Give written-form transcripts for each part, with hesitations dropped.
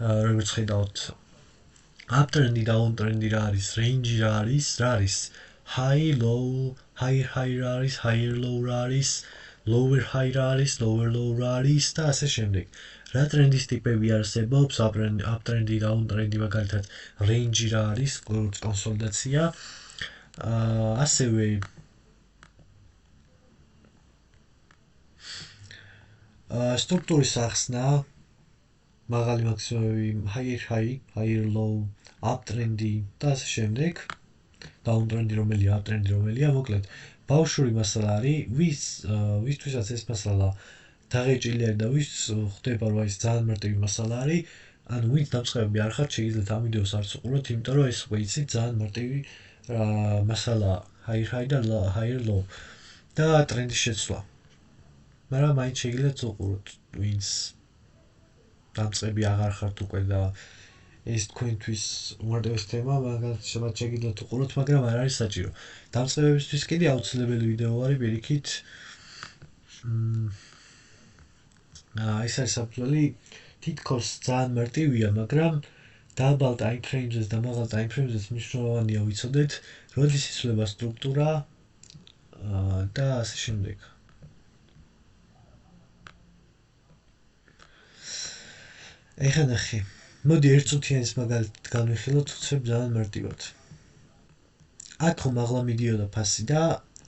როგორც ხედავთ, uptrend-ი, downtrend-ი რა არის, range-ი რა არის, high, low, higher high რა არის, higher low რა არის, lower high რა არის, lower low რა არის და ასე შემდეგ. რა ტრენდის ტიპები არსებობს, uptrend-ი, downtrend-ი, მაგალითად, range-ი რა არის, როგორც კონსოლიდაცია. ასევე სტრუქტურის ახსნა, მაღალი მაქსიმუმები, higher high, higher low, uptrend-ი და ასე შემდეგ. Downtrend-ი რომელია, uptrend-ი რომელია, მოკლედ, ბავშვური მასალა არის, ვისთვისაც ეს მასალა დაღეჭილი არის და ვის ხდება, რომ ეს ძალიან მარტივი მასალა არის, ანუ ვინც დამწყებები არ ხართ, შეგიძლიათ ამ ვიდეოს არც უყუროთ, იმიტომ რომ ეს უკვე იცით ძალიან მარტივი მასალაა, higher high და higher low და ტრენდის შეცვლა. მაგრამ მაინც შეგიძლიათ უყუროთ, ვინც დამწყები აღარ ხართ უკვე და ეს თქვენთვის უმარტივესი თემა, მაგათ შეგიძლიათ უყუროთ, მაგრამ არ არის საჭირო. დამწყებებისთვის კიდე აუცილებელი ვიდეო არის პირიქით. ეს არის საფუძველი, თითქოს ძალიან მარტივია, მაგრამ დაბალ time frame-ზე და მაღალ time frame-ზე მნიშვნელოვანია ვიცოდეთ, როდის იცვლება სტრუქტურა და ასე შემდეგ. ეხლა ნახე. მოდი ერთწუთიანის მაგალითად განვიხილოთ, უცებ ძალიან მარტივად. აქ ხომ მაღლა მიდიოდა ფასი და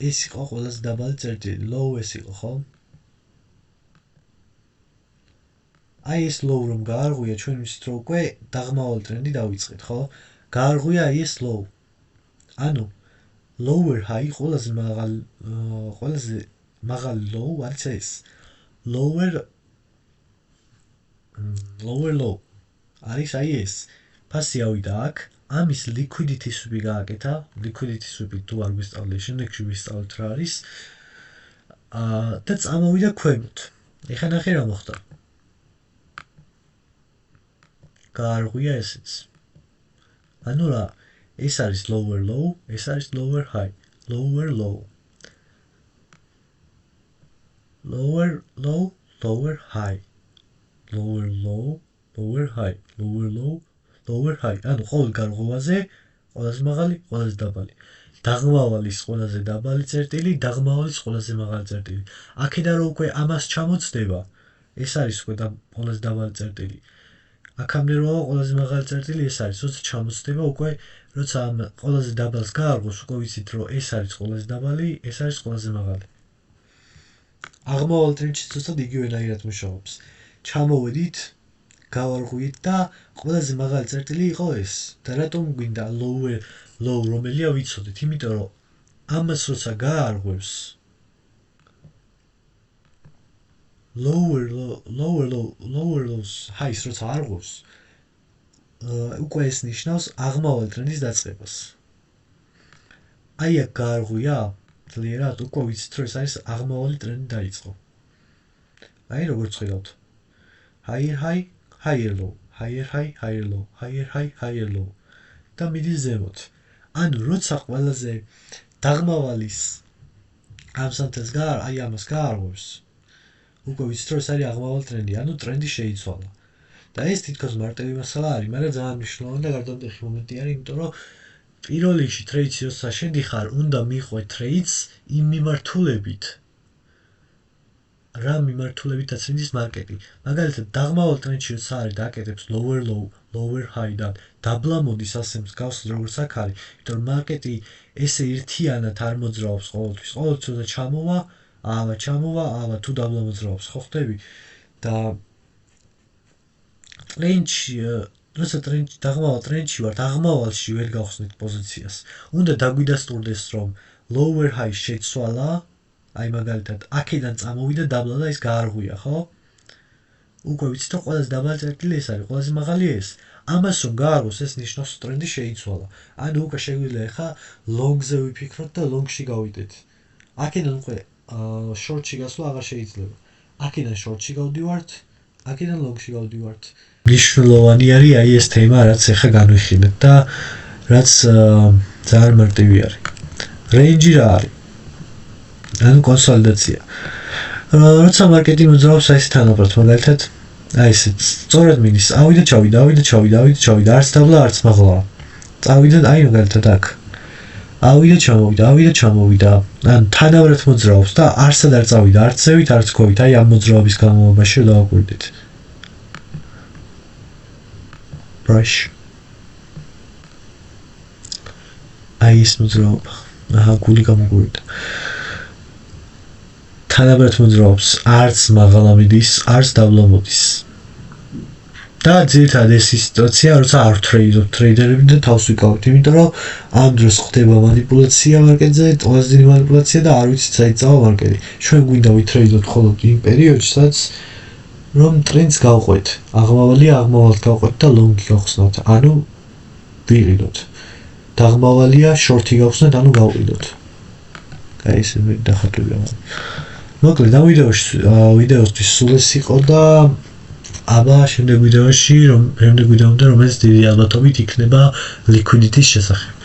ეს იყო ყველაზე დაბალი წერტილი, low ეს იყო, ხო? აი ეს low რომ გაარღვია, ჩვენ ვიცით რომ უკვე დაღმავალი ტრენდი დავიწყეთ, ხო? გაარღვია აი ეს low. ანუ lower high ყველაზე მაღალი low არის ეს. lower low არის აი ეს. ფასი ავიდა აქ, ამის liquidity sweep გააკეთა, liquidity sweep თუ არ გვისწავლე, შემდეგში ვისწავლეთ რა არის. და წამოვიდა ქვემოთ. ეხლა ნახე რა მოხდა. გაარღვია ესეც. ანუ რა, ეს არის lower low, ეს არის lower high, lower low. Lower low, lower high. Lower low, lower high, lower low, lower high. ანუ ყოველ გარღვევაზე ყველაზე მაღალი, ყველაზე დაბალი. დაღმავალის ყველაზე დაბალი წერტილი, დაღმავალის ყველაზე მაღალი წერტილი. აქედან რომ უკვე ამას ჩამოწდება, ეს არის უკვე ყველაზე დაბალი წერტილი. აქამდე რომ ყველაზე მაღალი წერტილი ეს არის, როცა ჩამოწდება უკვე, როცა ამ ყველაზე დაბალს გაარღვევს, უკვე ვიცით რომ ეს არის ყველაზე დაბალი, ეს არის ყველაზე მაღალი. აღმავალ ტრენდში ზუსტად იგივენაირად მუშაობს. ჩამოვედით, გავარღვიეთ და ყველაზე მაღალი წერტილი იყო ეს. და რატომ გვინდა low რომელია ვიცოდეთ, იმიტომ რომ ამას როცა გაარღვევს lower lows highs როცა არღვევს, უკვე ეს ნიშნავს აღმავალი ტრენდის დაწყებას. აი აქ გაარღვია, ძლიერად უკვე ვიცით რომ ეს არის აღმავალი ტრენდი დაიწყო. აი როგორც ხედავთ. Higher high, higher low, higher high, higher low, higher high, higher low. და მიდის ზემოთ. ანუ როცა ყველაზე დაღმავალის ამ სანთელს აი ამას გაარღვევს, უკვე ვიცით რომ ეს არის აღმავალი ტრენდი, ანუ ტრენდი შეიცვალა. და ეს თითქოს მარტივი მასალა არის, მაგრამ ძალიან მნიშვნელოვანი და გარდამტეხი მომენტი არის, იმიტომ რომ პირველ რიგში ტრეიდში როცა შედიხარ, უნდა მიყვე ტრეიდს იმ მიმართულებით, რა მიმართულებითაც მიდის მარკეტი. მაგალითად, დაღმავალ ტრენდში როცა არის და აკეთებს lower low, lower high და დაბლა მოდის ასე მსგავს როგორც აქ არის, იმიტომ რომ მარკეტი ესე ერთიანად არ მოძრაობს ყოველთვის. ყოველთვის როცა ჩამოვა, თუ დაბლა მოძრაობს, ხო ხდები? და ტრენდში, როცა დაღმავალ ტრენდში ვართ, აღმავალში ვერ გავხსნით პოზიციას. უნდა დაგვიდასტურდეს, რომ lower high შეცვალა, აი მაგალითად, აქედან წამოვიდა დაბლა და ის გაარღვია, ხო? უკვე ვიცით რომ ყველაზე დაბალი წერტილი ეს არის, ყველაზე მაღალი ეს. ამას რომ გაარღვევს, ეს ნიშნავს ტრენდი შეიცვალა. ანუ უკვე შეგვიძლია ახლა long-ზე ვიფიქროთ და long-ში გავიდეთ. აქედან უკვე short-ში გასვლა აღარ შეიძლება. აქედან short-ში გავდივართ, აქედან long-ში გავდივართ. მნიშვნელოვანი არის აი ეს თემა, რაც ახლა განვიხილეთ და რაც ძალიან მარტივი არის. Range-ი რა არის? ანუ კონსოლიდაცია. როცა მარკეტი მოძრაობს აი ეს თანაბრად, მაგალითად აი ესეც სწორად მიდის ავიდა ჩავიდა არც დაბლა არც მაღლა წავიდა აი მაგალითად აქ ავიდა ჩამოვიდა ან თანაბრად მოძრაობს და არცად არ წავიდა არც ზევით არც ქვევით აი ამ მოძრაობის განმავლობაში დავაკვირდით brush აი ეს მოძრაობა აჰა გული გამოგვივიდა თანაბრად მოძრაობს არც მაღლა მიდის არც დაბლა მოდის და ძირითადად ეს სიტუაცია როცა არ ვტრეიდობთ ტრეიდერები და თავს ვიკავებთ იმიტომ რომ ამ დროს ხდება манипуляცია მარკეტზე ყველაზე დიდი манипуляცია და არ ვიცით საით წავა მარკეტი ჩვენ გვინდა ვითრეიდოთ მხოლოდ იმ პერიოდში სადაც რომ ტრენდს გავყვეთ აღმავალთ გავყვეთ და ლონგი გავხსნათ ანუ ვიყიდოთ დაღმავალია შორტი გავხსნათ ანუ გავყიდოთ აი ეს დახატულია მოკლედ ამ ვიდეოსთვის სულ ეს იყო და აბა შემდეგ ვიდეოში რომელიც დიდი ალბათობით იქნება liquidity-ის შესახებ